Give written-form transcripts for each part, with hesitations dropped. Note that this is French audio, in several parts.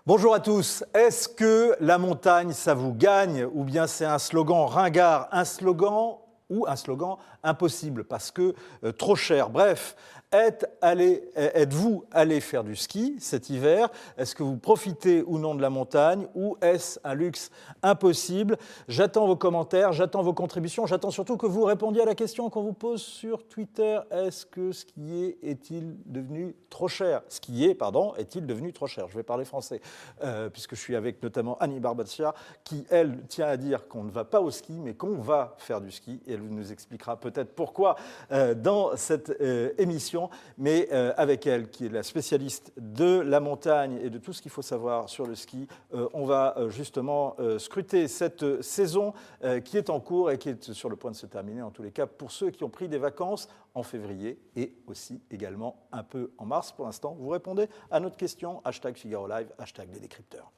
Bonjour à tous. Est-ce que la montagne, ça vous gagne ou bien c'est un slogan ringard, un slogan ou un slogan impossible parce que trop cher? Bref, êtes-vous allé faire du ski cet hiver? Est-ce que vous profitez ou non de la montagne ou est-ce un luxe impossible? J'attends vos commentaires, j'attends vos contributions, j'attends surtout que vous répondiez à la question qu'on vous pose sur Twitter. Est-ce que skier est-il devenu trop cher? Skier, pardon, est-il devenu trop cher? Je vais parler français, puisque je suis avec notamment Annie Barbaccia, qui, elle, tient à dire qu'on ne va pas au ski, mais qu'on va faire du ski. Et elle nous expliquera peut-être pourquoi dans cette émission. Mais avec elle, qui est la spécialiste de la montagne et de tout ce qu'il faut savoir sur le ski, on va justement scruter cette saison qui est en cours et qui est sur le point de se terminer, en tous les cas, pour ceux qui ont pris des vacances en février et aussi également un peu en mars. Pour l'instant, vous répondez à notre question, hashtag Figaro Live, hashtag les décrypteurs.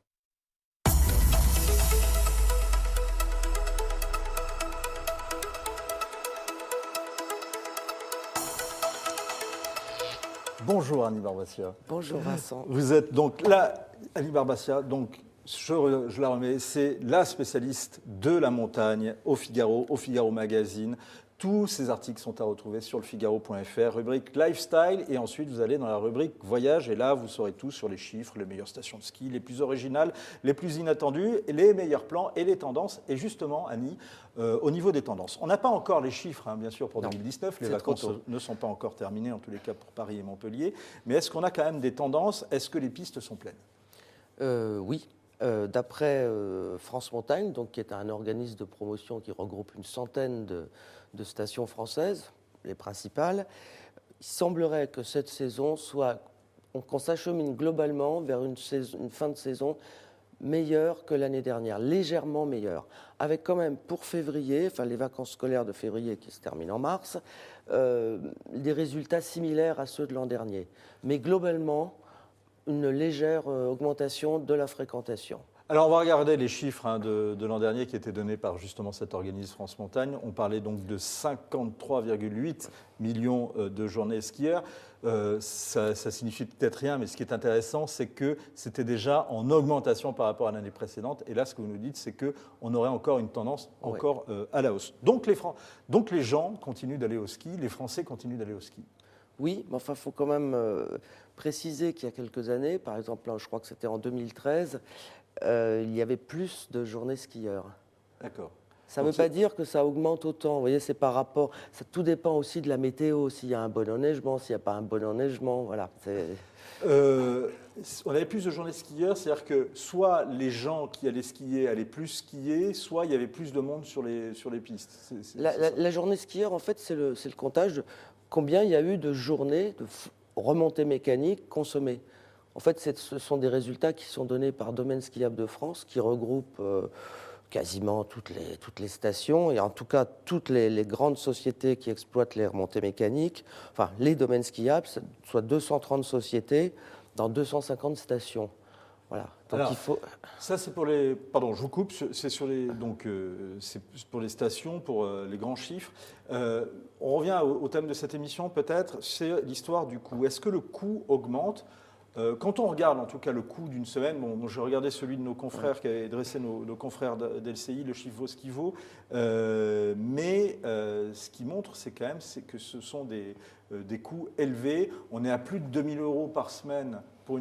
Bonjour Annie Barbaccia. Bonjour Vincent. Vous êtes donc là, Annie Barbaccia, donc je la remets, c'est la spécialiste de la montagne au Figaro Magazine. Tous ces articles sont à retrouver sur lefigaro.fr, rubrique Lifestyle, et ensuite vous allez dans la rubrique Voyage, et là vous saurez tout sur les chiffres, les meilleures stations de ski, les plus originales, les plus inattendues, les meilleurs plans et les tendances. Et justement, Annie, au niveau des tendances, on n'a pas encore les chiffres, bien sûr, pour 2019, les vacances ne sont pas encore terminées, en tous les cas pour Paris et Montpellier, mais est-ce qu'on a quand même des tendances? Est-ce que les pistes sont pleines? Oui. D'après France Montagne, donc, qui est un organisme de promotion qui regroupe une centaine de stations françaises, les principales, il semblerait que cette saison soit, qu'on s'achemine globalement vers une fin de saison meilleure que l'année dernière, légèrement meilleure, avec quand même pour février, enfin les vacances scolaires de février qui se terminent en mars, des résultats similaires à ceux de l'an dernier. Mais globalement, une légère augmentation de la fréquentation. Alors, on va regarder les chiffres de l'an dernier qui étaient donnés par justement cet organisme France Montagne. On parlait donc de 53,8 millions de journées skieurs. Ça signifie peut-être rien, mais ce qui est intéressant, c'est que c'était déjà en augmentation par rapport à l'année précédente. Et là, ce que vous nous dites, c'est qu'on aurait encore une tendance encore à la hausse. Donc les gens continuent d'aller au ski, les Français continuent d'aller au ski. Oui, mais enfin, il faut quand même préciser qu'il y a quelques années, par exemple, là, je crois que c'était en 2013, il y avait plus de journées skieurs. D'accord. Ça ne veut pas dire que ça augmente autant. Vous voyez, c'est par rapport. Ça, tout dépend aussi de la météo. S'il y a un bon enneigement, s'il n'y a pas un bon enneigement, voilà. On avait plus de journées skieurs, c'est-à-dire que soit les gens qui allaient skier allaient plus skier, soit il y avait plus de monde sur les pistes. La journée skieur, en fait, c'est le comptage de combien il y a eu de journées de remontées mécaniques consommées. En fait, ce sont des résultats qui sont donnés par Domaine skiable de France, qui regroupe quasiment toutes les stations, et en tout cas toutes les grandes sociétés qui exploitent les remontées mécaniques, enfin les domaines skiables, soit 230 sociétés dans 250 stations. Voilà. Donc alors, il faut... Ça, c'est pour les... Pardon, je vous coupe. C'est sur les... Donc, c'est pour les stations, pour les grands chiffres. On revient au thème de cette émission, peut-être. C'est l'histoire du coût. Est-ce que le coût augmente? Quand on regarde, en tout cas, le coût d'une semaine, bon, je regardais celui de nos confrères, qui avait dressé nos confrères d'LCI, le chiffre vaut ce qu'il vaut. Mais ce qui montre, c'est quand même que ce sont des coûts élevés. On est à plus de 2 000 € par semaine pour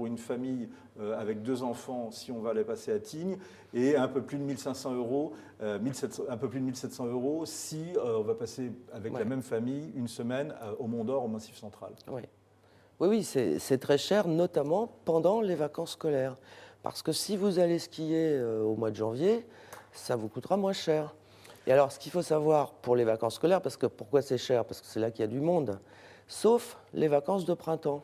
une famille avec 2 enfants, si on va les passer à Tignes, et un peu plus de 1 500 €, un peu plus de 1 700 € si on va passer avec la même famille une semaine au Mont d'Or, au Massif Central. Oui, c'est très cher, notamment pendant les vacances scolaires. Parce que si vous allez skier au mois de janvier, ça vous coûtera moins cher. Et alors, ce qu'il faut savoir pour les vacances scolaires, pourquoi c'est cher? Parce que c'est là qu'il y a du monde, sauf les vacances de printemps.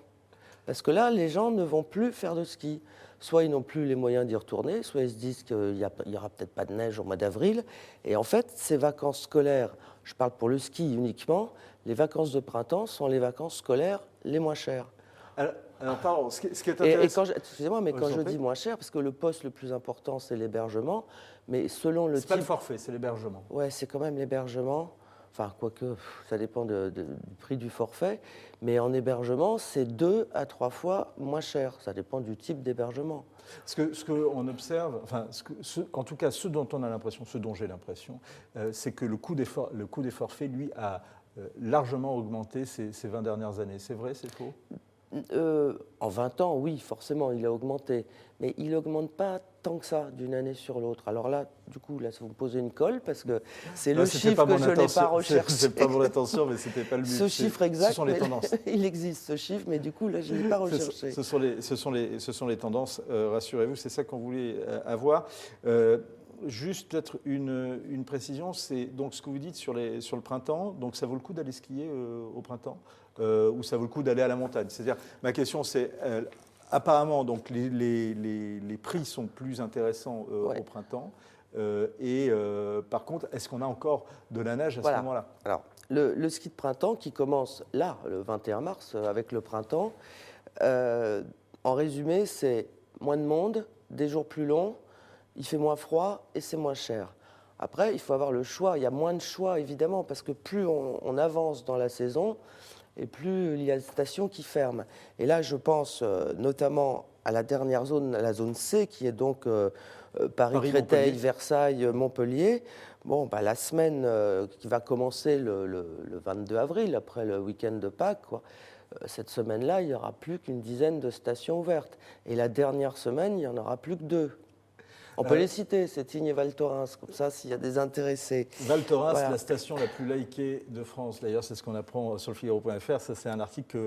Parce que là, les gens ne vont plus faire de ski. Soit ils n'ont plus les moyens d'y retourner, soit ils se disent qu'il n'y aura peut-être pas de neige au mois d'avril. Et en fait, ces vacances scolaires, je parle pour le ski uniquement, les vacances de printemps sont les vacances scolaires les moins chères. Alors pardon, ce qui est intéressant... Excusez-moi, mais quand je dis moins cher, parce que le poste le plus important, c'est l'hébergement, mais selon le type... C'est pas le forfait, c'est l'hébergement. Ouais, c'est quand même l'hébergement. Enfin, quoique, ça dépend du prix du forfait. Mais en hébergement, c'est 2 à 3 fois moins cher. Ça dépend du type d'hébergement. Ce qu'on observe, enfin, en tout cas, ce dont on a l'impression, ce dont j'ai l'impression, c'est que le coût des forfaits, lui, a largement augmenté ces 20 dernières années. C'est vrai, c'est faux? En 20 ans, oui, forcément, il a augmenté. Mais il n'augmente pas tant que ça d'une année sur l'autre. Alors là, du coup, là, vous me posez une colle parce que c'est le chiffre que je n'ai pas recherché. C'est pas mon intention, mais c'était pas le but. Ce chiffre exact, ce sont les tendances. Il existe ce chiffre, mais du coup, là, je ne l'ai pas recherché. Ce sont les tendances, rassurez-vous, c'est ça qu'on voulait avoir. Juste peut-être une précision, c'est donc ce que vous dites sur le printemps, donc ça vaut le coup d'aller skier au printemps ou ça vaut le coup d'aller à la montagne? C'est-à-dire, ma question c'est, apparemment, donc les prix sont plus intéressants au printemps par contre, est-ce qu'on a encore de la neige à ce moment-là? Alors, le ski de printemps qui commence là, le 21 mars, avec le printemps, en résumé, c'est moins de monde, des jours plus longs, il fait moins froid et c'est moins cher. Après, il faut avoir le choix. Il y a moins de choix, évidemment, parce que plus on avance dans la saison, et plus il y a des stations qui ferment. Et là, je pense notamment à la dernière zone, à la zone C, qui est donc Paris, Créteil, Versailles, Montpellier. Bon, bah, la semaine qui va commencer le 22 avril, après le week-end de Pâques, quoi, cette semaine-là, il n'y aura plus qu'une dizaine de stations ouvertes. Et la dernière semaine, il n'y en aura plus que 2. On peut les citer, Sétigne et Val Thorens, comme ça, s'il y a des intéressés. Val Thorens, la station la plus likée de France. D'ailleurs, c'est ce qu'on apprend sur le Figaro.fr. Ça, c'est un article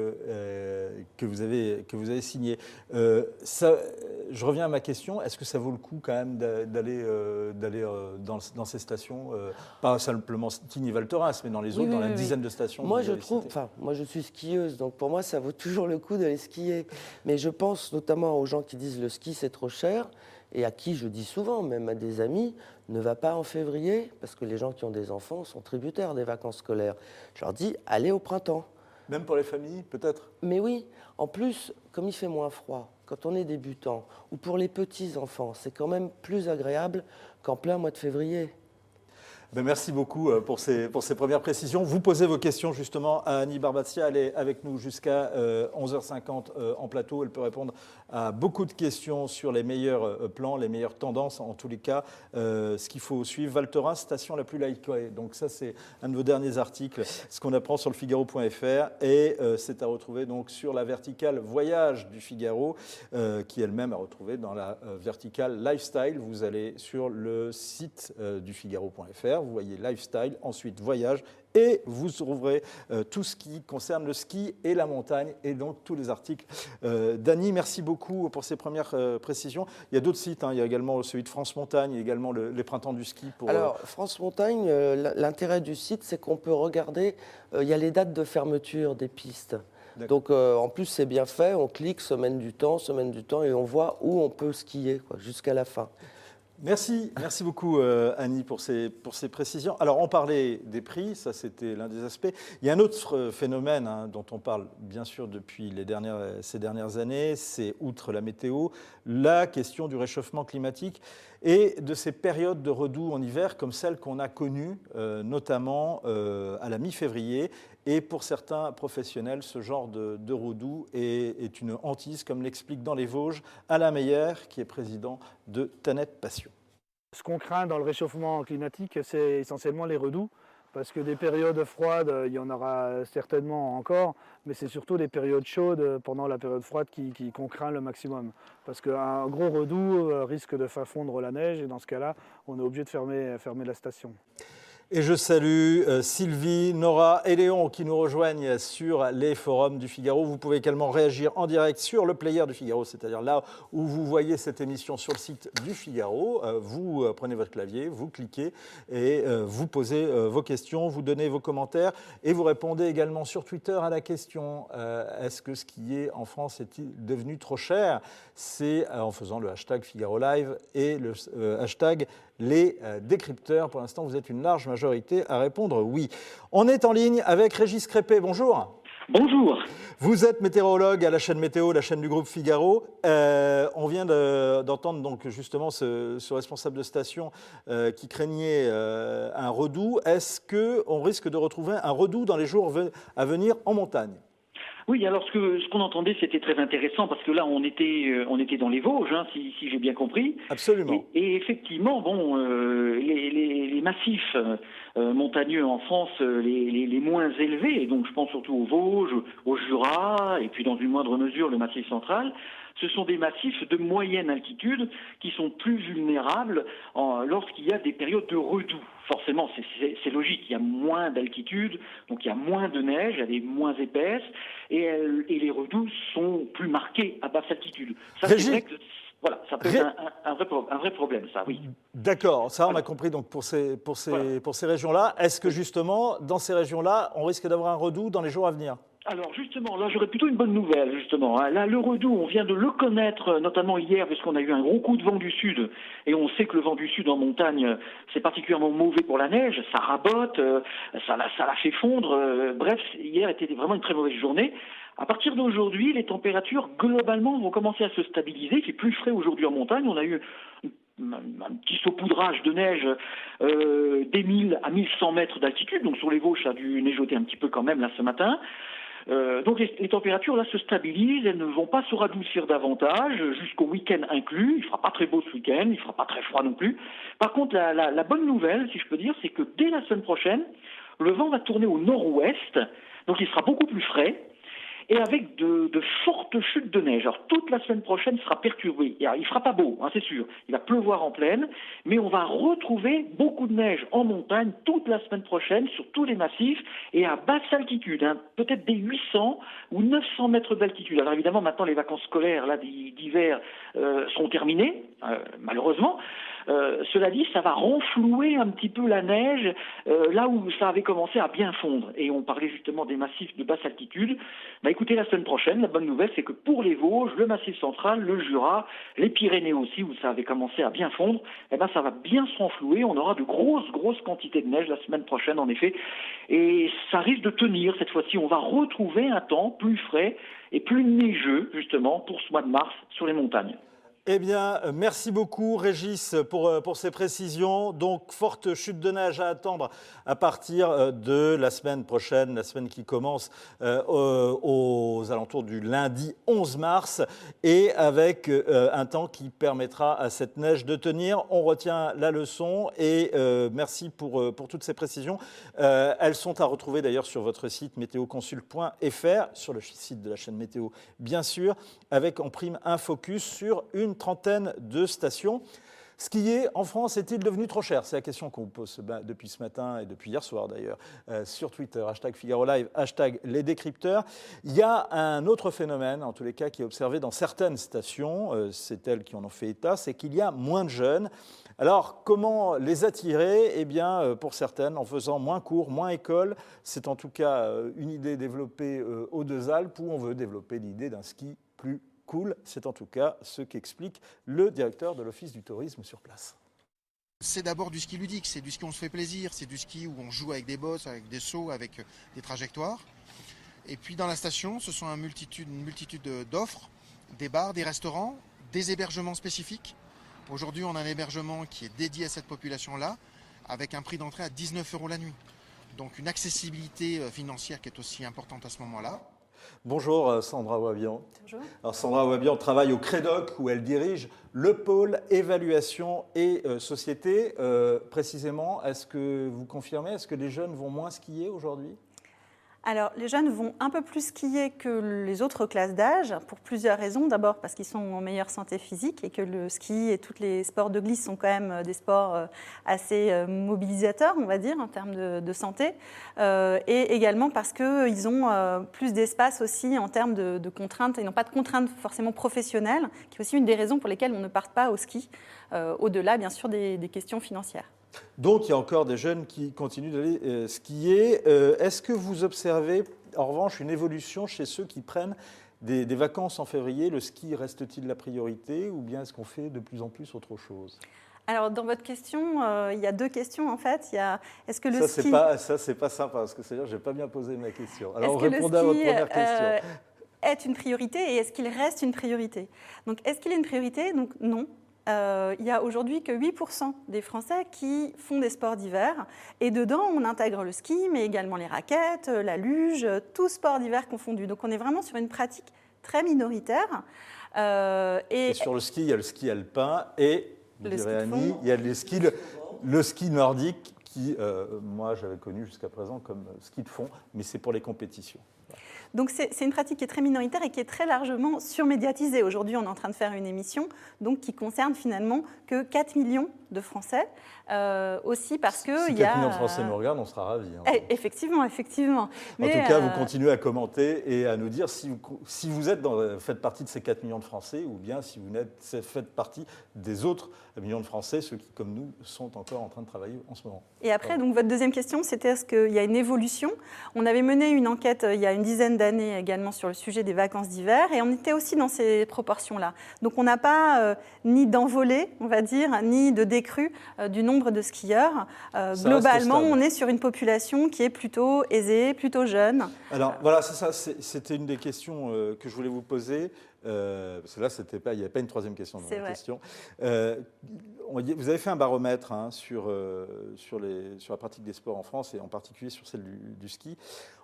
que vous avez signé. Je reviens à ma question. Est-ce que ça vaut le coup quand même d'aller dans ces stations, pas simplement Sétigne et Val Thorens, mais dans les autres, dans la dizaine de stations? Moi, moi, je suis skieuse, donc pour moi, ça vaut toujours le coup d'aller skier. Mais je pense notamment aux gens qui disent le ski, c'est trop cher. Et à qui je dis souvent, même à des amis, ne va pas en février, parce que les gens qui ont des enfants sont tributaires des vacances scolaires. Je leur dis, allez au printemps. Même pour les familles, peut-être? Mais oui, en plus, comme il fait moins froid, quand on est débutant, ou pour les petits-enfants, c'est quand même plus agréable qu'en plein mois de février. Merci beaucoup pour ces premières précisions. Vous posez vos questions justement à Annie Barbazia. Elle est avec nous jusqu'à 11h50 en plateau. Elle peut répondre à beaucoup de questions sur les meilleurs plans, les meilleures tendances, en tous les cas, ce qu'il faut suivre. Val Thorens, station la plus likée. Donc ça, c'est un de vos derniers articles, ce qu'on apprend sur le Figaro.fr. Et c'est à retrouver donc sur la verticale Voyage du Figaro, qui elle-même à retrouver dans la verticale Lifestyle. Vous allez sur le site du Figaro.fr. Vous voyez lifestyle, ensuite voyage, et vous trouverez tout ce qui concerne le ski et la montagne, et donc tous les articles d'Annie. Merci beaucoup pour ces premières précisions. Il y a d'autres sites, il y a également celui de France Montagne, il y a également les Printemps du ski. Alors, France Montagne, l'intérêt du site, c'est qu'on peut regarder, il y a les dates de fermeture des pistes. Donc, en plus, c'est bien fait, on clique semaine du temps, et on voit où on peut skier jusqu'à la fin. Merci beaucoup Annie pour ces précisions. Alors on parlait des prix, ça c'était l'un des aspects. Il y a un autre phénomène dont on parle bien sûr depuis ces dernières années, c'est outre la météo, la question du réchauffement climatique et de ces périodes de redoux en hiver comme celles qu'on a connues notamment à la mi-février. Et pour certains professionnels, ce genre de redoux est une hantise, comme l'explique dans les Vosges Alain Meyer, qui est président de Tanet Passion. Ce qu'on craint dans le réchauffement climatique, c'est essentiellement les redoux, parce que des périodes froides, il y en aura certainement encore, mais c'est surtout des périodes chaudes pendant la période froide qu'on craint le maximum. Parce qu'un gros redoux risque de faire fondre la neige, et dans ce cas-là, on est obligé de fermer la station. Et je salue Sylvie, Nora et Léon qui nous rejoignent sur les forums du Figaro. Vous pouvez également réagir en direct sur le player du Figaro, c'est-à-dire là où vous voyez cette émission sur le site du Figaro. Vous prenez votre clavier, vous cliquez et vous posez vos questions, vous donnez vos commentaires et vous répondez également sur Twitter à la question est-ce que skier en France est-il devenu trop cher? C'est en faisant le hashtag Figaro Live et le hashtag les décrypteurs. Pour l'instant, vous êtes une large majorité à répondre oui. On est en ligne avec Régis Crépé. Bonjour. Bonjour. Vous êtes météorologue à la chaîne Météo, la chaîne du groupe Figaro. On vient d'entendre donc justement ce responsable de station qui craignait un redout. Est-ce qu'on risque de retrouver un redout dans les jours à venir en montagne ? Oui, alors ce qu'on entendait, c'était très intéressant parce que là, on était dans les Vosges, hein, si j'ai bien compris. Absolument. Et effectivement, bon, les massifs montagneux en France, les moins élevés, et donc je pense surtout aux Vosges, au Jura, et puis dans une moindre mesure le Massif central, ce sont des massifs de moyenne altitude qui sont plus vulnérables lorsqu'il y a des périodes de redoux. Forcément, c'est logique, il y a moins d'altitude, donc il y a moins de neige, elle est moins épaisse, et les redouts sont plus marqués à basse altitude. Ça, c'est vrai que voilà, ça peut être un vrai problème, ça, oui. D'accord, ça on a compris donc pour ces régions-là. Est-ce que justement, dans ces régions-là, on risque d'avoir un redout dans les jours à venir ? Alors justement, là j'aurais plutôt une bonne nouvelle justement. Là le redout, on vient de le connaître notamment hier parce qu'on a eu un gros coup de vent du sud et on sait que le vent du sud en montagne c'est particulièrement mauvais pour la neige, ça rabote, ça la fait fondre. Bref, hier était vraiment une très mauvaise journée. À partir d'aujourd'hui, les températures globalement vont commencer à se stabiliser. Il fait plus frais aujourd'hui en montagne. On a eu un petit saupoudrage de neige des 1000 à 1100 mètres d'altitude. Donc sur les Vosges, ça a dû neigeoter un petit peu quand même là ce matin. Donc les températures là se stabilisent, elles ne vont pas se radoucir davantage jusqu'au week-end inclus. Il fera pas très beau ce week-end, il fera pas très froid non plus. Par contre, la bonne nouvelle, si je peux dire, c'est que dès la semaine prochaine, le vent va tourner au nord-ouest, donc il sera beaucoup plus frais. Et avec de fortes chutes de neige. Alors toute la semaine prochaine sera perturbée. Alors, il fera pas beau, hein, c'est sûr. Il va pleuvoir en plaine, mais on va retrouver beaucoup de neige en montagne toute la semaine prochaine sur tous les massifs et à basse altitude, hein, peut-être des 800 ou 900 mètres d'altitude. Alors évidemment, maintenant les vacances scolaires là d'hiver sont terminées, malheureusement. Cela dit, ça va renflouer un petit peu la neige là où ça avait commencé à bien fondre. Et on parlait justement des massifs de basse altitude. Bah, écoutez, la semaine prochaine, la bonne nouvelle, c'est que pour les Vosges, le Massif central, le Jura, les Pyrénées aussi, où ça avait commencé à bien fondre, eh ben, ça va bien se renflouer. On aura de grosses quantités de neige la semaine prochaine, en effet. Et ça risque de tenir cette fois-ci. On va retrouver un temps plus frais et plus neigeux, justement, pour ce mois de mars sur les montagnes. Eh bien, merci beaucoup Régis pour ces précisions. Donc, forte chute de neige à attendre à partir de la semaine prochaine, la semaine qui commence aux alentours du lundi 11 mars et avec un temps qui permettra à cette neige de tenir. On retient la leçon et merci pour toutes ces précisions. Elles sont à retrouver d'ailleurs sur votre site météoconsult.fr, sur le site de la chaîne Météo bien sûr, avec en prime un focus sur une trentaine de stations. Skier en France est-il devenu trop cher ? C'est la question qu'on vous pose depuis ce matin et depuis hier soir d'ailleurs sur Twitter, #Figaro Live, #les décrypteurs. Il y a un autre phénomène, en tous les cas, qui est observé dans certaines stations, c'est elles qui en ont fait état, c'est qu'il y a moins de jeunes. Alors, comment les attirer ? Eh bien, pour certaines, en faisant moins cours, moins école. C'est en tout cas une idée développée aux Deux-Alpes où on veut développer l'idée d'un ski plus cool. C'est en tout cas ce qu'explique le directeur de l'Office du tourisme sur place. C'est d'abord du ski ludique, c'est du ski où on se fait plaisir, c'est du ski où on joue avec des bosses, avec des sauts, avec des trajectoires. Et puis dans la station, ce sont une multitude d'offres, des bars, des restaurants, des hébergements spécifiques. Aujourd'hui, on a un hébergement qui est dédié à cette population-là, avec un prix d'entrée à 19 € la nuit. Donc une accessibilité financière qui est aussi importante à ce moment-là. Bonjour Sandra Wabian. Bonjour. Alors Sandra Wabian travaille au CREDOC où elle dirige le pôle évaluation et société. Précisément, est-ce que vous confirmez, est-ce que les jeunes vont moins skier aujourd'hui ? Alors, les jeunes vont un peu plus skier que les autres classes d'âge pour plusieurs raisons. D'abord parce qu'ils sont en meilleure santé physique et que le ski et tous les sports de glisse sont quand même des sports assez mobilisateurs, on va dire, en termes de santé. Et également parce qu'ils ont plus d'espace aussi en termes de contraintes. Ils n'ont pas de contraintes forcément professionnelles, qui est aussi une des raisons pour lesquelles on ne part pas au ski, au-delà, bien sûr, des questions financières. Donc, il y a encore des jeunes qui continuent d'aller skier. Est-ce que vous observez, en revanche, une évolution chez ceux qui prennent des vacances en février ? Le ski reste-t-il la priorité ou bien est-ce qu'on fait de plus en plus autre chose ? Alors, dans votre question, il y a 2 questions en fait. Il y a, est-ce que le Ça, ski... c'est pas sympa, parce que c'est-à-dire, je n'ai pas bien posé ma question. Alors, Est-ce que répondez à le votre ski première question. est une priorité et est-ce qu'il reste une priorité? Donc, est-ce qu'il est une priorité? Donc, non. Il y a aujourd'hui que 8% des Français qui font des sports d'hiver. Et dedans, on intègre le ski, mais également les raquettes, la luge, tout sport d'hiver confondu. Donc, on est vraiment sur une pratique très minoritaire. Et sur le ski, il y a le ski alpin et, vous Le direz ski de Annie, fond. il y a le ski nordique qui, moi, j'avais connu jusqu'à présent comme ski de fond, mais c'est pour les compétitions. Donc c'est une pratique qui est très minoritaire et qui est très largement surmédiatisée. Aujourd'hui, on est en train de faire une émission donc, qui concerne finalement que 4 millions de Français, aussi parce que... Si 4 millions de Français nous regardent, on sera ravis. Hein. Effectivement. En tout cas, vous continuez à commenter et à nous dire si vous faites partie de ces 4 millions de Français ou bien si vous faites partie des autres millions de Français, ceux qui, comme nous, sont encore en train de travailler en ce moment. Et après, donc, votre deuxième question, c'était est-ce qu'il y a une évolution? On avait mené une enquête il y a une dizaine d'années également sur le sujet des vacances d'hiver et on était aussi dans ces proportions-là. Donc on n'a pas ni d'envolée, on va dire, ni de décrue du nombre de skieurs. Globalement, on est sur une population qui est plutôt aisée, plutôt jeune. Alors voilà, c'est ça, c'était une des questions que je voulais vous poser. Parce que là, il n'y avait pas une troisième question dans la question. Vous avez fait un baromètre hein, sur la pratique des sports en France et en particulier sur celle du ski.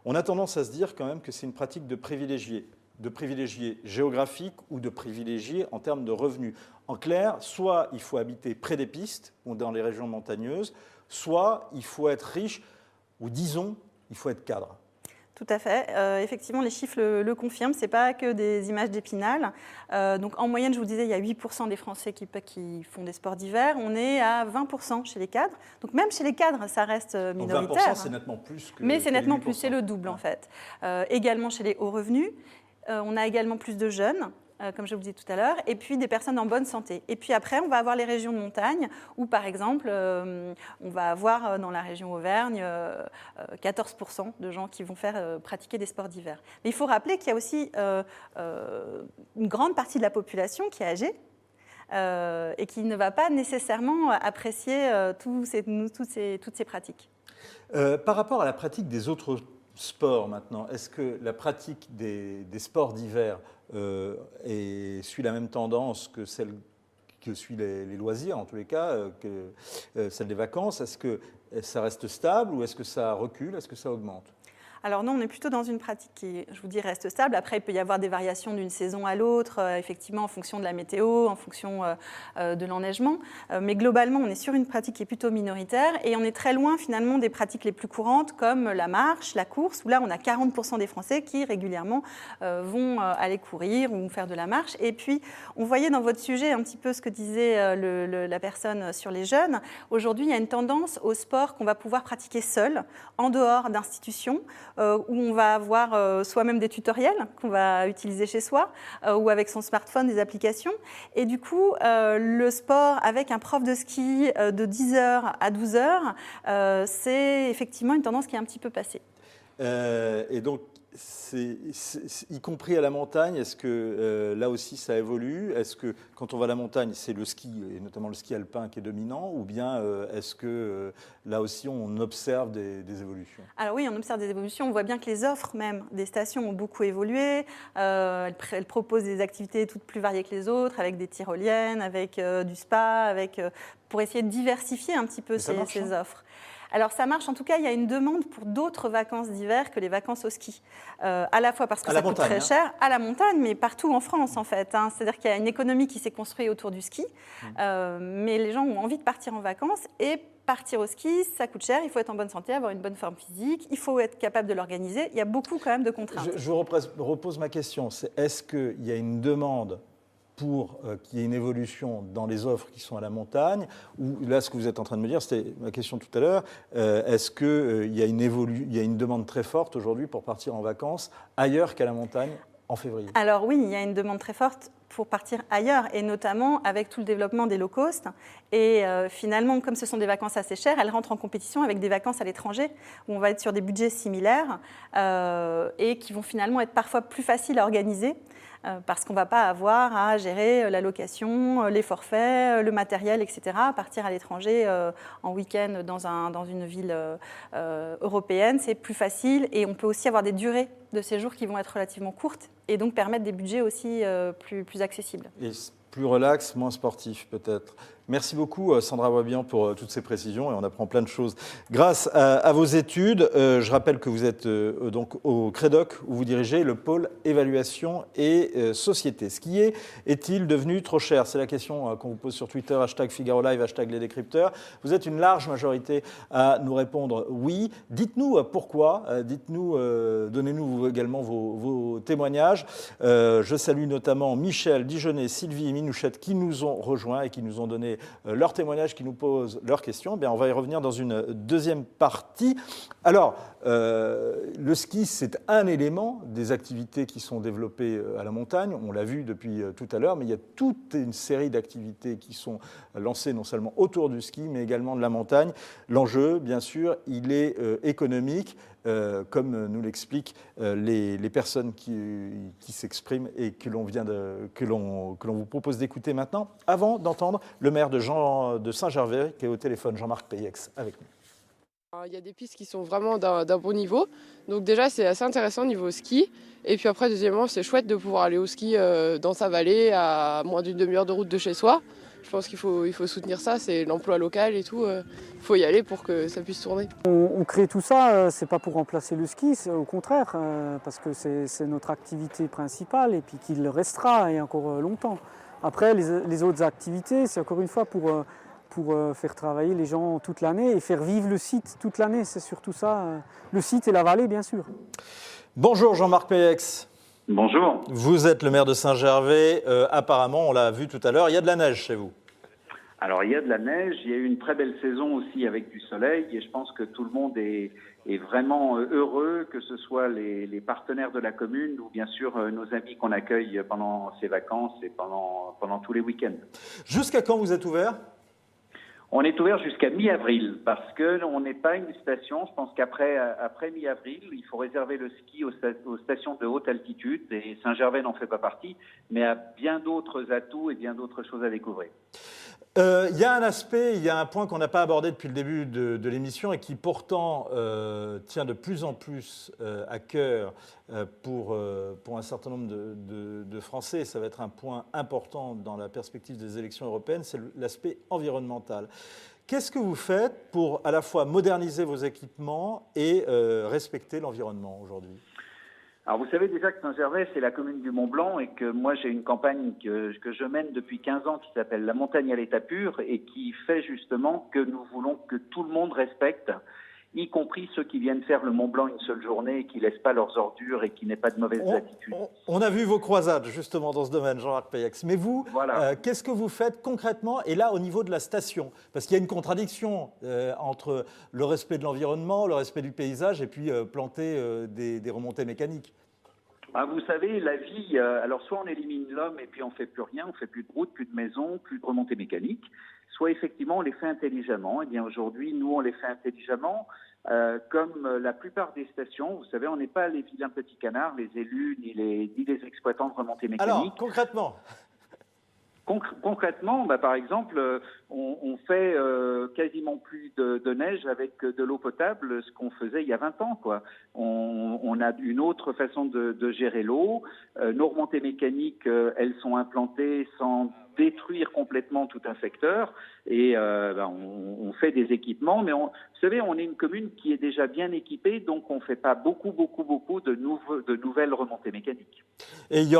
On a tendance à se dire quand même que c'est une pratique de privilégiés géographiques ou de privilégiés en termes de revenus. En clair, soit il faut habiter près des pistes ou dans les régions montagneuses, soit il faut être riche ou disons, il faut être cadre. Tout à fait. Effectivement, les chiffres le confirment. Ce n'est pas que des images d'Épinal. Donc, en moyenne, je vous disais, il y a 8% des Français qui font des sports d'hiver. On est à 20% chez les cadres. Donc, même chez les cadres, ça reste minoritaire. Donc 20%, c'est nettement plus que... Mais c'est nettement plus, c'est le double, en fait. Également chez les hauts revenus. On a également plus de jeunes, comme je vous disais tout à l'heure, et puis des personnes en bonne santé. Et puis après, on va avoir les régions de montagne, où par exemple, on va avoir dans la région Auvergne 14% de gens qui vont pratiquer des sports d'hiver. Mais il faut rappeler qu'il y a aussi une grande partie de la population qui est âgée, et qui ne va pas nécessairement apprécier toutes ces pratiques. Par rapport à la pratique des autres sports maintenant, est-ce que la pratique des sports d'hiver suit la même tendance que celle que suit les loisirs, en tous les cas, que celle des vacances? Est-ce que ça reste stable ou est-ce que ça recule? Est-ce que ça augmente? Alors non, on est plutôt dans une pratique qui, je vous dis, reste stable. Après, il peut y avoir des variations d'une saison à l'autre, effectivement, en fonction de la météo, en fonction de l'enneigement. Mais globalement, on est sur une pratique qui est plutôt minoritaire et on est très loin, finalement, des pratiques les plus courantes, comme la marche, la course, où là, on a 40% des Français qui, régulièrement, vont aller courir ou faire de la marche. Et puis, on voyait dans votre sujet un petit peu ce que disait la personne sur les jeunes. Aujourd'hui, il y a une tendance au sport qu'on va pouvoir pratiquer seul, en dehors d'institutions, où on va avoir soi-même des tutoriels qu'on va utiliser chez soi ou avec son smartphone, des applications. Et du coup, le sport avec un prof de ski de 10h à 12h, c'est effectivement une tendance qui est un petit peu passée. Et donc, y compris à la montagne, est-ce que là aussi ça évolue? Est-ce que quand on va à la montagne, c'est le ski, et notamment le ski alpin qui est dominant, ou bien est-ce que là aussi on observe des évolutions? Alors oui, on observe des évolutions. On voit bien que les offres même des stations ont beaucoup évolué. Elles proposent des activités toutes plus variées que les autres, avec des tyroliennes, avec du spa, pour essayer de diversifier un petit peu ces offres. Alors ça marche, en tout cas, il y a une demande pour d'autres vacances d'hiver que les vacances au ski. À la fois parce que ça coûte très cher, à la montagne, mais partout en France en fait. C'est-à-dire qu'il y a une économie qui s'est construite autour du ski, mais les gens ont envie de partir en vacances et partir au ski, ça coûte cher, il faut être en bonne santé, avoir une bonne forme physique, il faut être capable de l'organiser. Il y a beaucoup quand même de contraintes. Je repose ma question, est-ce qu'il y a une demande pour qu'il y ait une évolution dans les offres qui sont à la montagne, ou là, ce que vous êtes en train de me dire, c'était ma question tout à l'heure, est-ce qu'il y a une demande très forte aujourd'hui pour partir en vacances ailleurs qu'à la montagne en février? Alors oui, il y a une demande très forte pour partir ailleurs, et notamment avec tout le développement des low cost. Et finalement, comme ce sont des vacances assez chères, elles rentrent en compétition avec des vacances à l'étranger, où on va être sur des budgets similaires et qui vont finalement être parfois plus faciles à organiser. parce qu'on ne va pas avoir à gérer la location, les forfaits, le matériel, etc. Partir à l'étranger en week-end dans une ville européenne, c'est plus facile et on peut aussi avoir des durées de séjour qui vont être relativement courtes et donc permettre des budgets aussi plus accessibles. Et plus relax, moins sportif peut-être. Merci beaucoup Sandra Wabian pour toutes ces précisions et on apprend plein de choses. Grâce à vos études, je rappelle que vous êtes donc au CREDOC où vous dirigez le pôle évaluation et société. Skier est-il devenu trop cher? C'est la question qu'on vous pose sur Twitter, #Figaro Live, #Les Décrypteurs. Vous êtes une large majorité à nous répondre oui. Dites-nous pourquoi, donnez-nous également vos témoignages. Je salue notamment Michel, Dijonais, Sylvie et Minouchette qui nous ont rejoints et qui nous ont donné leurs témoignages, qui nous posent leurs questions. Bien, on va y revenir dans une deuxième partie. Alors, le ski, c'est un élément des activités qui sont développées à la montagne. On l'a vu depuis tout à l'heure, mais il y a toute une série d'activités qui sont lancées non seulement autour du ski, mais également de la montagne. L'enjeu, bien sûr, il est économique. Comme nous l'expliquent les personnes qui s'expriment et que l'on vous propose d'écouter maintenant, avant d'entendre le maire de Saint-Gervais qui est au téléphone, Jean-Marc Peyex, avec nous. Il y a des pistes qui sont vraiment d'un bon niveau, donc déjà c'est assez intéressant niveau ski, et puis après deuxièmement c'est chouette de pouvoir aller au ski dans sa vallée à moins d'une demi-heure de route de chez soi. Je pense qu'il faut soutenir ça, c'est l'emploi local et tout. Il faut y aller pour que ça puisse tourner. On crée tout ça, c'est pas pour remplacer le ski, c'est au contraire, parce que c'est notre activité principale et puis qu'il le restera et encore longtemps. Après, les autres activités, c'est encore une fois pour faire travailler les gens toute l'année et faire vivre le site toute l'année. C'est surtout ça, le site et la vallée, bien sûr. Bonjour Jean-Marc Peyex. Bonjour. Vous êtes le maire de Saint-Gervais. Apparemment, on l'a vu tout à l'heure, il y a de la neige chez vous. Alors, il y a de la neige, il y a eu une très belle saison aussi avec du soleil et je pense que tout le monde est vraiment heureux, que ce soit les partenaires de la commune ou bien sûr nos amis qu'on accueille pendant ces vacances et pendant tous les week-ends. Jusqu'à quand vous êtes ouvert ? On est ouvert jusqu'à mi-avril parce qu'on n'est pas une station. Je pense qu'après mi-avril, il faut réserver le ski aux stations de haute altitude et Saint-Gervais n'en fait pas partie, mais a bien d'autres atouts et bien d'autres choses à découvrir. Il y a un aspect, il y a un point qu'on n'a pas abordé depuis le début de l'émission et qui pourtant tient de plus en plus à cœur pour un certain nombre de Français. Ça va être un point important dans la perspective des élections européennes, c'est l'aspect environnemental. Qu'est-ce que vous faites pour à la fois moderniser vos équipements et respecter l'environnement aujourd'hui ? Alors vous savez déjà que Saint-Gervais, c'est la commune du Mont-Blanc et que moi j'ai une campagne que je mène depuis 15 ans qui s'appelle La montagne à l'état pur et qui fait justement que nous voulons que tout le monde respecte, y compris ceux qui viennent faire le Mont-Blanc une seule journée et qui ne laissent pas leurs ordures et qui n'aient pas de mauvaises attitudes. On a vu vos croisades justement dans ce domaine, Jean-Marc Peyex. Mais vous, voilà. Qu'est-ce que vous faites concrètement et là au niveau de la station ? Parce qu'il y a une contradiction entre le respect de l'environnement, le respect du paysage et puis planter des remontées mécaniques. Ah, vous savez, la vie, alors soit on élimine l'homme et puis on ne fait plus rien, on ne fait plus de route, plus de maison, plus de remontées mécaniques, soit effectivement on les fait intelligemment. Eh bien aujourd'hui, nous on les fait intelligemment, comme la plupart des stations. Vous savez, on n'est pas les vilains petits canards, les élus, ni les exploitants de remontées mécaniques. Alors, concrètement Concrètement, par exemple, on fait quasiment plus de neige avec de l'eau potable, ce qu'on faisait il y a 20 ans, quoi. On a une autre façon de gérer l'eau. Nos remontées mécaniques, elles sont implantées sans détruire complètement tout un secteur et on fait des équipements, mais vous savez, on est une commune qui est déjà bien équipée, donc on ne fait pas beaucoup de nouvelles remontées mécaniques. Et il y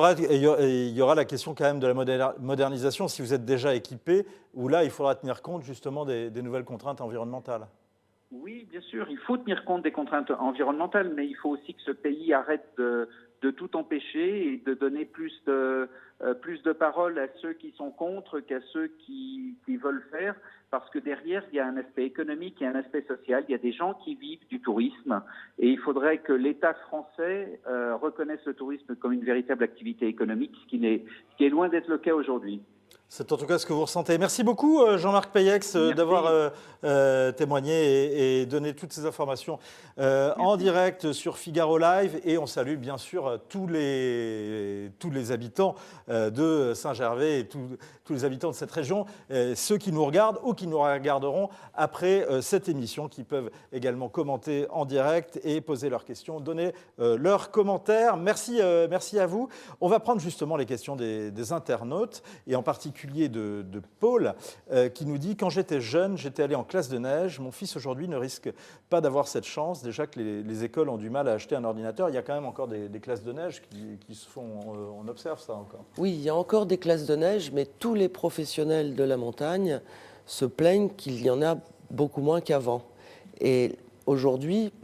aura la question quand même de la modernisation, si vous êtes déjà équipé, où là il faudra tenir compte justement des nouvelles contraintes environnementales. Oui, bien sûr, il faut tenir compte des contraintes environnementales, mais il faut aussi que ce pays arrête de tout empêcher et de donner plus de parole à ceux qui sont contre qu'à ceux qui veulent faire, parce que derrière, il y a un aspect économique et un aspect social. Il y a des gens qui vivent du tourisme et il faudrait que l'État français reconnaisse le tourisme comme une véritable activité économique, ce qui est loin d'être le cas aujourd'hui. C'est en tout cas ce que vous ressentez. Merci beaucoup Jean-Marc Payex d'avoir témoigné et donné toutes ces informations en direct sur Figaro Live. Et on salue bien sûr tous les habitants de Saint-Gervais et tous les habitants de cette région, ceux qui nous regardent ou qui nous regarderont après cette émission, qui peuvent également commenter en direct et poser leurs questions, donner leurs commentaires. Merci à vous. On va prendre justement les questions des internautes et en particulier de Paul qui nous dit « Quand j'étais jeune, j'étais allé en classe de neige. Mon fils aujourd'hui ne risque pas d'avoir cette chance. Déjà que les écoles ont du mal à acheter un ordinateur. Il y a quand même encore des classes de neige qui se font, on observe ça encore. » Oui, il y a encore des classes de neige, mais tous les professionnels de la montagne se plaignent qu'il y en a beaucoup moins qu'avant. Et aujourd'hui,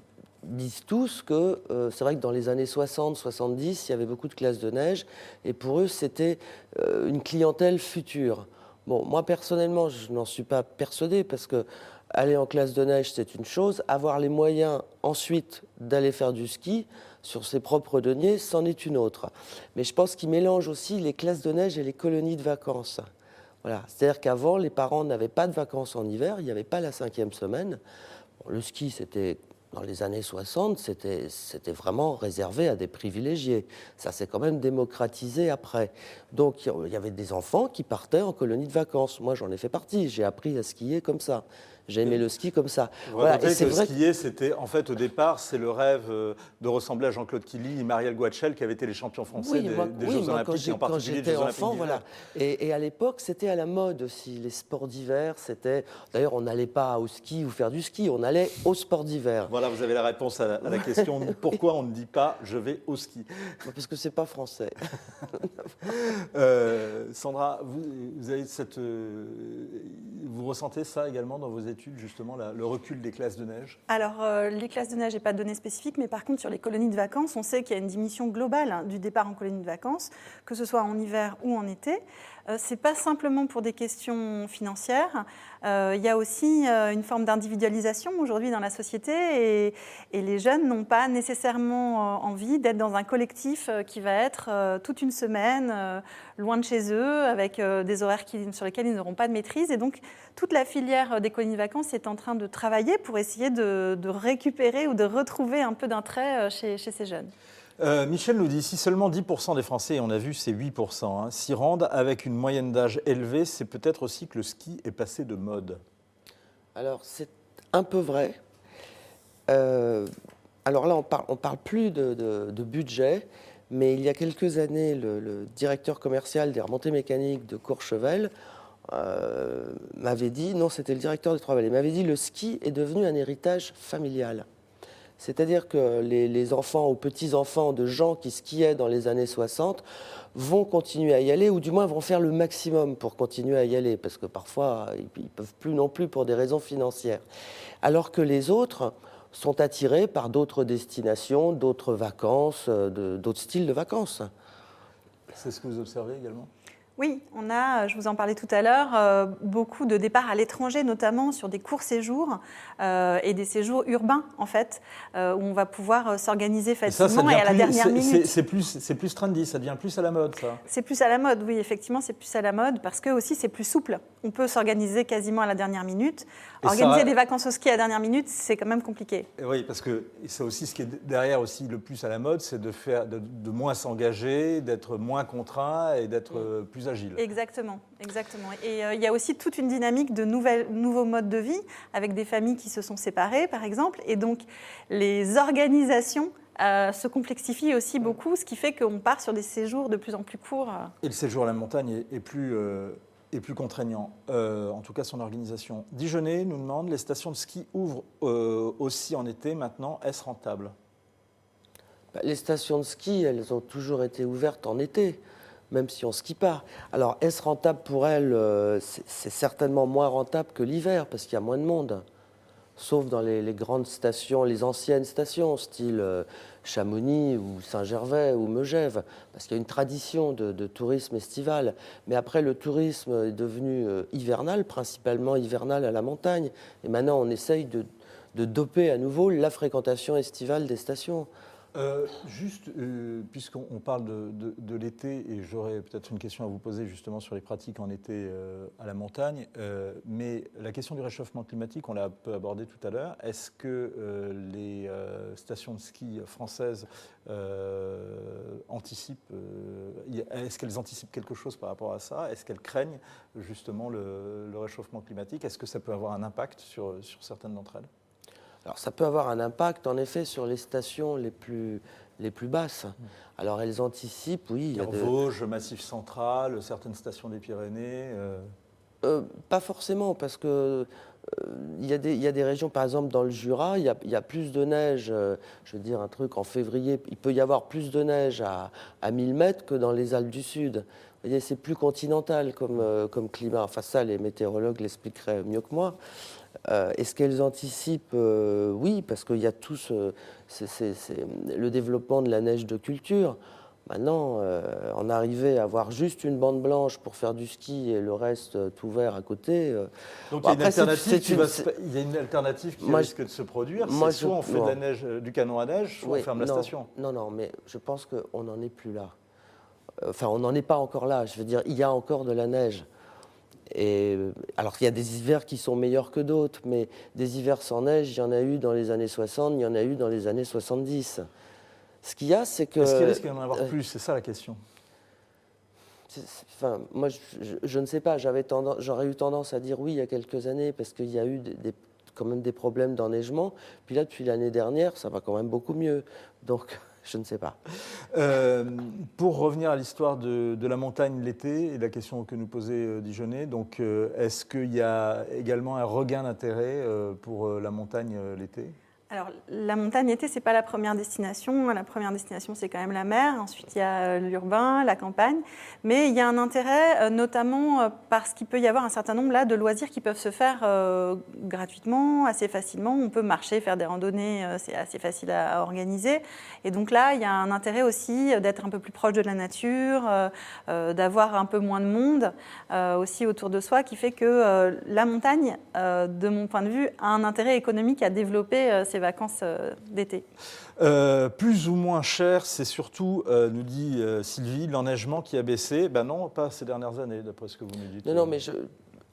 disent tous que c'est vrai que dans les années 60-70, il y avait beaucoup de classes de neige et pour eux, c'était une clientèle future. Bon, moi, personnellement, je n'en suis pas persuadé parce que aller en classe de neige, c'est une chose. Avoir les moyens ensuite d'aller faire du ski sur ses propres deniers, c'en est une autre. Mais je pense qu'ils mélangent aussi les classes de neige et les colonies de vacances. Voilà. C'est-à-dire qu'avant, les parents n'avaient pas de vacances en hiver, il n'y avait pas la 5e semaine. Bon, le ski, c'était... Dans les années 60, c'était vraiment réservé à des privilégiés. Ça s'est quand même démocratisé après. Donc, il y avait des enfants qui partaient en colonie de vacances. Moi, j'en ai fait partie. J'ai appris à skier comme ça. J'ai aimé le ski comme ça. Vous racontez que skier, c'était, en fait, au départ, c'est le rêve de ressembler à Jean-Claude Killy et Marielle Guachel, qui avaient été les champions français des Jeux Olympiques, et en particulier des Jeux Olympiques d'hiver. Voilà. Et à l'époque, c'était à la mode aussi. Les sports d'hiver, c'était... D'ailleurs, on n'allait pas au ski ou faire du ski, on allait au sport d'hiver. Voilà, vous avez la réponse à la question. Pourquoi on ne dit pas « je vais au ski » ? Parce que c'est pas français. Sandra, vous avez vous ressentez ça également dans vos études, justement, le recul des classes de neige ? Alors, les classes de neige, je n'ai pas de données spécifiques, mais par contre, sur les colonies de vacances, on sait qu'il y a une diminution globale du départ en colonie de vacances, que ce soit en hiver ou en été. Ce n'est pas simplement pour des questions financières. Il y a aussi une forme d'individualisation aujourd'hui dans la société et les jeunes n'ont pas nécessairement envie d'être dans un collectif qui va être toute une semaine loin de chez eux, avec des horaires sur lesquels ils n'auront pas de maîtrise. Et donc, toute la filière des colonies de vacances est en train de travailler pour essayer de récupérer ou de retrouver un peu d'intérêt chez ces jeunes. Michel nous dit, si seulement 10% des Français, et on a vu c'est 8%, s'y rendent avec une moyenne d'âge élevée, c'est peut-être aussi que le ski est passé de mode. Alors, c'est un peu vrai. Alors là, on parle plus de budget, mais il y a quelques années, le directeur commercial des remontées mécaniques de Courchevel m'avait dit, non, c'était le directeur des Trois-Vallées, m'avait dit le ski est devenu un héritage familial. C'est-à-dire que les enfants ou petits-enfants de gens qui skiaient dans les années 60 vont continuer à y aller, ou du moins vont faire le maximum pour continuer à y aller, parce que parfois, ils ne peuvent plus non plus pour des raisons financières. Alors que les autres sont attirés par d'autres destinations, d'autres vacances, d'autres styles de vacances. C'est ce que vous observez également ? Oui, on a, je vous en parlais tout à l'heure, beaucoup de départs à l'étranger, notamment sur des courts séjours et des séjours urbains, en fait, où on va pouvoir s'organiser facilement et à la dernière minute. C'est plus trendy, ça devient plus à la mode, ça. C'est plus à la mode, oui, effectivement, c'est plus à la mode parce que aussi c'est plus souple. On peut s'organiser quasiment à la dernière minute. Organiser des vacances au ski à la dernière minute, c'est quand même compliqué. Et oui, parce que c'est aussi ce qui est derrière aussi le plus à la mode, c'est de moins s'engager, d'être moins contraint et d'être plus agile. Exactement, exactement. Et il y a aussi toute une dynamique de nouveaux modes de vie avec des familles qui se sont séparées, par exemple. Et donc, les organisations se complexifient aussi beaucoup, ce qui fait qu'on part sur des séjours de plus en plus courts. Et le séjour à la montagne est plus contraignant, en tout cas son organisation. Dijonais nous demande, les stations de ski ouvrent aussi en été maintenant, est-ce rentable ? Les stations de ski, elles ont toujours été ouvertes en été, même si on ne skie pas. Alors, est-ce rentable pour elles ? C'est certainement moins rentable que l'hiver, parce qu'il y a moins de monde. Sauf dans les grandes stations, les anciennes stations, style Chamonix ou Saint-Gervais ou Megève, parce qu'il y a une tradition de tourisme estival. Mais après, le tourisme est devenu hivernal, principalement hivernal à la montagne. Et maintenant, on essaye de doper à nouveau la fréquentation estivale des stations. Juste, puisqu'on parle de l'été, et j'aurais peut-être une question à vous poser justement sur les pratiques en été à la montagne, mais la question du réchauffement climatique, on l'a un peu abordé tout à l'heure. Est-ce que les stations de ski françaises anticipent, est-ce qu'elles anticipent quelque chose par rapport à ça? Est-ce qu'elles craignent justement le réchauffement climatique? Est-ce que ça peut avoir un impact sur certaines d'entre elles? Alors ça peut avoir un impact en effet sur les stations les plus basses. Alors elles anticipent, oui. Il y a Vosges, Massif Central, certaines stations des Pyrénées. Pas forcément, parce que il y a des régions, par exemple dans le Jura, il y a plus de neige, je veux dire un truc en février, il peut y avoir plus de neige à 1000 mètres que dans les Alpes du Sud. Vous voyez, c'est plus continental comme climat. Enfin ça, les météorologues l'expliqueraient mieux que moi. Est-ce qu'elles anticipent? Oui, parce qu'il y a tout le développement de la neige de culture. Maintenant, en arriver à avoir juste une bande blanche pour faire du ski et le reste tout vert à côté. Donc il y a une alternative qui risque de se produire. Soit on fait de la neige, du canon à neige, soit on ferme la station. Non, mais je pense qu'on n'en est plus là. Enfin, on n'en est pas encore là. Je veux dire, il y a encore de la neige. Et alors qu'il y a des hivers qui sont meilleurs que d'autres, mais des hivers sans neige, il y en a eu dans les années 60, il y en a eu dans les années 70. Ce qu'il y a, c'est que... Est-ce qu'il risque d'y en avoir plus? C'est ça la question. Enfin, moi, je ne sais pas. J'aurais eu tendance à dire oui il y a quelques années, parce qu'il y a eu quand même des problèmes d'enneigement. Puis là, depuis l'année dernière, ça va quand même beaucoup mieux. Donc... je ne sais pas. Pour revenir à l'histoire de la montagne l'été et la question que nous posait Dijonais, donc est-ce qu'il y a également un regain d'intérêt pour la montagne l'été? Alors, la montagne l'été, ce n'est pas la première destination. La première destination, c'est quand même la mer. Ensuite, il y a l'urbain, la campagne. Mais il y a un intérêt, notamment parce qu'il peut y avoir un certain nombre là, de loisirs qui peuvent se faire gratuitement, assez facilement. On peut marcher, faire des randonnées, c'est assez facile à organiser. Et donc là, il y a un intérêt aussi d'être un peu plus proche de la nature, d'avoir un peu moins de monde aussi autour de soi, qui fait que la montagne, de mon point de vue, a un intérêt économique à développer ces vacances d'été. Plus ou moins cher, c'est surtout, nous dit Sylvie, l'enneigement qui a baissé. Ben non, pas ces dernières années, d'après ce que vous nous dites. Non, mais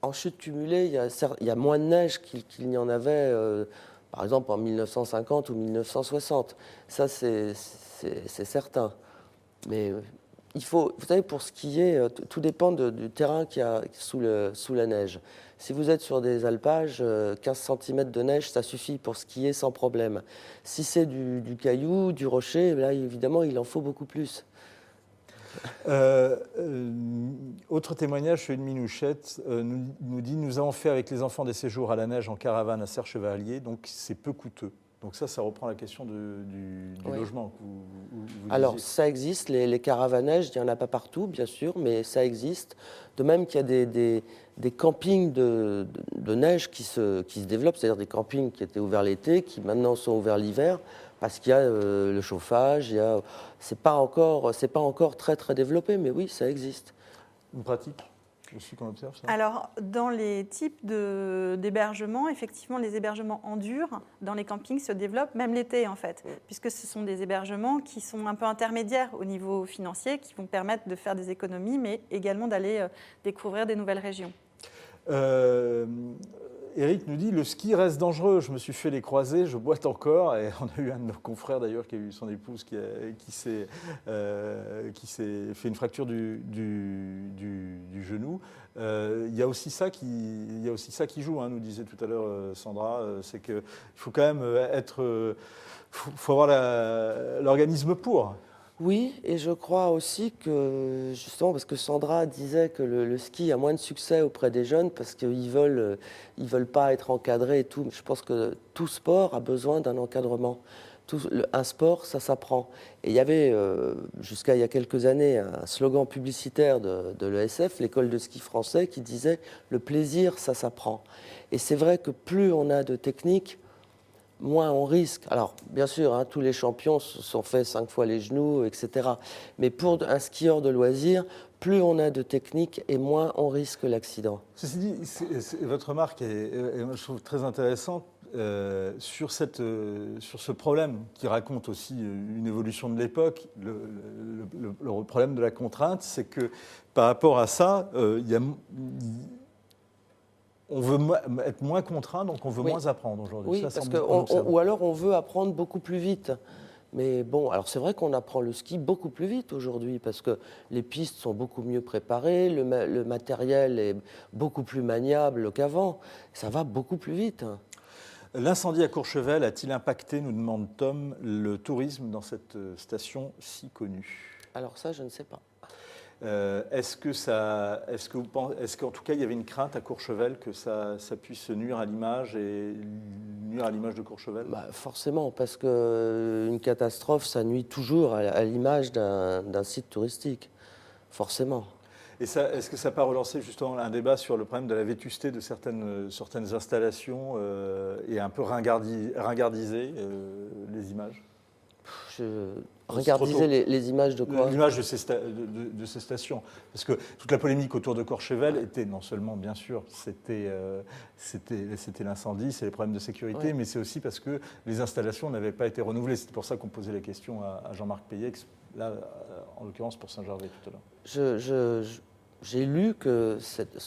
en chute cumulée, il y a moins de neige qu'il n'y en avait, par exemple, en 1950 ou 1960. Ça, c'est certain. Mais il faut, vous savez, pour skier, tout dépend du terrain qu'il y a sous la neige. Si vous êtes sur des alpages, 15 cm de neige, ça suffit pour skier sans problème. Si c'est du caillou, du rocher, là, évidemment, il en faut beaucoup plus. Autre témoignage, une Minouchette nous dit « Nous avons fait avec les enfants des séjours à la neige en caravane à Serre-Chevalier, donc c'est peu coûteux ». Donc ça reprend la question du logement que vous Alors, disiez. ça existe, les caravanèges, il n'y en a pas partout, bien sûr, mais ça existe. De même qu'il y a des campings de neige qui se développent, c'est-à-dire des campings qui étaient ouverts l'été, qui maintenant sont ouverts l'hiver, parce qu'il y a le chauffage, c'est pas encore très, très développé, mais oui, ça existe. Une pratique aussi qu'on observe, ça? Alors, dans les types d'hébergements, effectivement, les hébergements en dur, dans les campings, se développent, même l'été, en fait, puisque ce sont des hébergements qui sont un peu intermédiaires au niveau financier, qui vont permettre de faire des économies, mais également d'aller découvrir des nouvelles régions. Eric nous dit « Le ski reste dangereux. Je me suis fait les croisés, je boite encore. » Et on a eu un de nos confrères, d'ailleurs, qui a eu son épouse qui s'est fait une fracture du genou. Il y a aussi ça qui joue, hein, nous disait tout à l'heure Sandra. C'est qu'il faut quand même faut avoir l'organisme pour. Oui, et je crois aussi que, justement, parce que Sandra disait que le ski a moins de succès auprès des jeunes parce qu'ils veulent pas être encadrés et tout. Je pense que tout sport a besoin d'un encadrement. Un sport, ça s'apprend. Et il y avait, jusqu'à il y a quelques années, un slogan publicitaire de l'ESF, l'école de ski français, qui disait « Le plaisir, ça s'apprend ». Et c'est vrai que plus on a de techniques, moins on risque. Alors, bien sûr, hein, tous les champions se sont fait 5 fois les genoux, etc. Mais pour un skieur de loisir, plus on a de technique et moins on risque l'accident. Ceci dit, votre remarque est, je trouve très intéressante. sur ce problème qui raconte aussi une évolution de l'époque, le problème de la contrainte, c'est que par rapport à ça, on veut être moins contraint, donc on veut moins apprendre aujourd'hui. Oui, ou alors on veut apprendre beaucoup plus vite. Mais bon, alors c'est vrai qu'on apprend le ski beaucoup plus vite aujourd'hui parce que les pistes sont beaucoup mieux préparées, le matériel est beaucoup plus maniable qu'avant. Ça va beaucoup plus vite. L'incendie à Courchevel a-t-il impacté, nous demande Tom, le tourisme dans cette station si connue? Alors ça, je ne sais pas. Est-ce qu'en tout cas il y avait une crainte à Courchevel que ça puisse nuire à l'image de Courchevel? Forcément, parce qu'une catastrophe, ça nuit toujours à l'image d'un site touristique, forcément. Et est-ce que ça n'a pas relancé justement un débat sur le problème de la vétusté de certaines installations et un peu ringardiser les images? Regardiser les images de quoi? L'image de ces stations. Parce que toute la polémique autour de Courchevel était non seulement, bien sûr, c'était l'incendie, c'est les problèmes de sécurité, mais c'est aussi parce que les installations n'avaient pas été renouvelées. C'est pour ça qu'on posait la question à Jean-Marc Payex, là, en l'occurrence pour Saint-Gervais tout à l'heure. J'ai lu que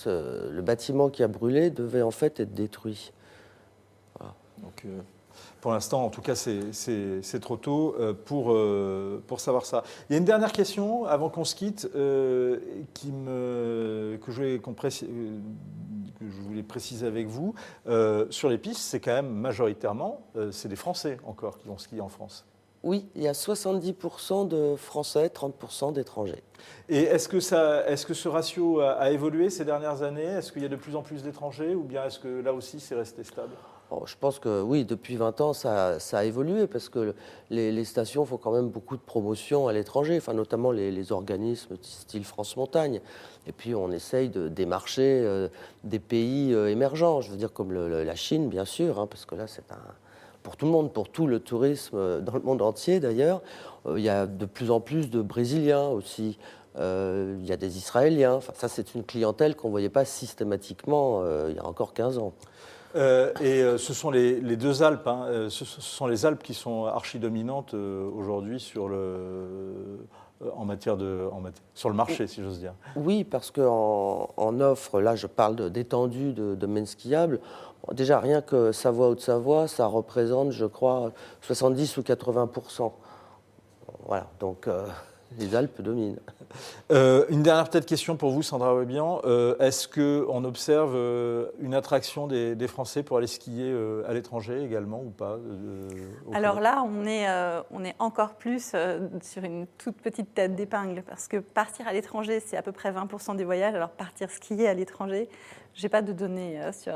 le bâtiment qui a brûlé devait en fait être détruit. Voilà. Donc, pour l'instant, en tout cas, c'est trop tôt pour savoir ça. Il y a une dernière question, avant qu'on se quitte, que je voulais préciser avec vous. Sur les pistes, c'est quand même majoritairement, c'est des Français encore qui vont skier en France. Oui, il y a 70% de Français, 30% d'étrangers. Et est-ce que ce ratio a évolué ces dernières années? Est-ce qu'il y a de plus en plus d'étrangers ou bien est-ce que là aussi c'est resté stable? Je pense que oui, depuis 20 ans, ça a évolué parce que les stations font quand même beaucoup de promotions à l'étranger, enfin, notamment les organismes style France Montagne. Et puis on essaye de démarcher des pays émergents, je veux dire comme la Chine, bien sûr, hein, parce que là c'est pour tout le monde, pour tout le tourisme dans le monde entier d'ailleurs. Il y a de plus en plus de Brésiliens aussi. Il y a des Israéliens. Enfin, ça, c'est une clientèle qu'on ne voyait pas systématiquement il y a encore 15 ans. Ce sont les deux Alpes. Hein. Ce sont les Alpes qui sont archi-dominantes aujourd'hui sur le marché, si j'ose dire. Oui, parce qu'en offre, là, je parle d'étendue de domaines skiables. Déjà, rien que Savoie-Haute-Savoie, ça représente, je crois, 70 ou 80%. Voilà, donc les Alpes dominent. Une dernière peut-être question pour vous, Sandra Webian. Est-ce qu'on observe une attraction des Français pour aller skier à l'étranger également ou pas? Alors là, on est encore plus sur une toute petite tête d'épingle parce que partir à l'étranger, c'est à peu près 20% des voyages. Alors partir skier à l'étranger, je n'ai pas de données sur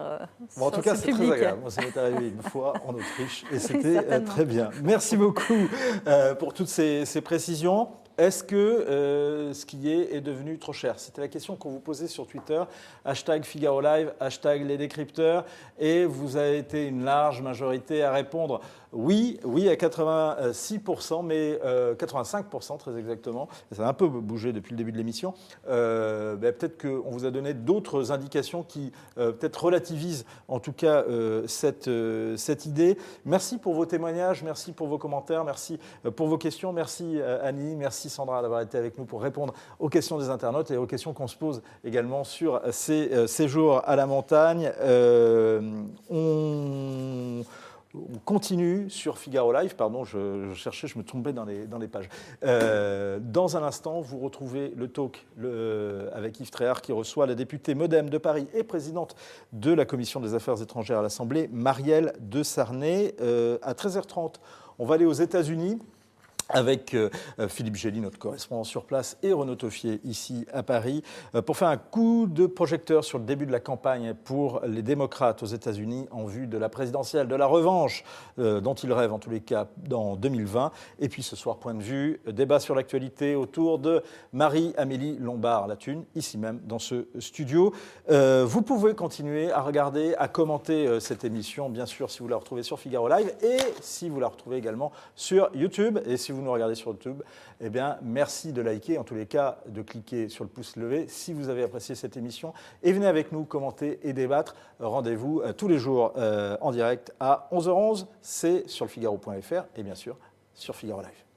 en tout cas, c'est très agréable. Moi, ça m'est arrivé une fois en Autriche et c'était très bien. Merci beaucoup pour toutes ces précisions. Est-ce que skier est devenu trop cher? C'était la question qu'on vous posait sur Twitter, #Figaro Live, #Les Décrypteurs, et vous avez été une large majorité à répondre oui à 86%, mais 85% très exactement. Et ça a un peu bougé depuis le début de l'émission. Peut-être qu'on vous a donné d'autres indications qui peut-être relativisent en tout cas cette idée. Merci pour vos témoignages, merci pour vos commentaires, merci pour vos questions. Merci Annie, merci Sandra d'avoir été avec nous pour répondre aux questions des internautes et aux questions qu'on se pose également sur ces séjours à la montagne. On continue sur Figaro Live, pardon, je cherchais, je me trompais dans les pages. Dans un instant, vous retrouvez le talk avec Yves Tréhard qui reçoit la députée MoDem de Paris et présidente de la Commission des Affaires étrangères à l'Assemblée, Marielle de Sarney. À 13h30, on va aller aux États-Unis avec Philippe Gély, notre correspondant sur place, et Renaud Toffier, ici à Paris, pour faire un coup de projecteur sur le début de la campagne pour les démocrates aux États-Unis en vue de la présidentielle, de la revanche dont ils rêvent en tous les cas en 2020. Et puis ce soir, point de vue, débat sur l'actualité autour de Marie-Amélie Lombard-Lathune, ici même dans ce studio. Vous pouvez continuer à regarder, à commenter cette émission, bien sûr, si vous la retrouvez sur Figaro Live, et si vous la retrouvez également sur YouTube. Et si vous vous nous regardez sur YouTube, eh bien, merci de liker, en tous les cas, de cliquer sur le pouce levé si vous avez apprécié cette émission. Et venez avec nous commenter et débattre. Rendez-vous tous les jours en direct à 11h11. C'est sur le Figaro.fr et bien sûr sur Figaro Live.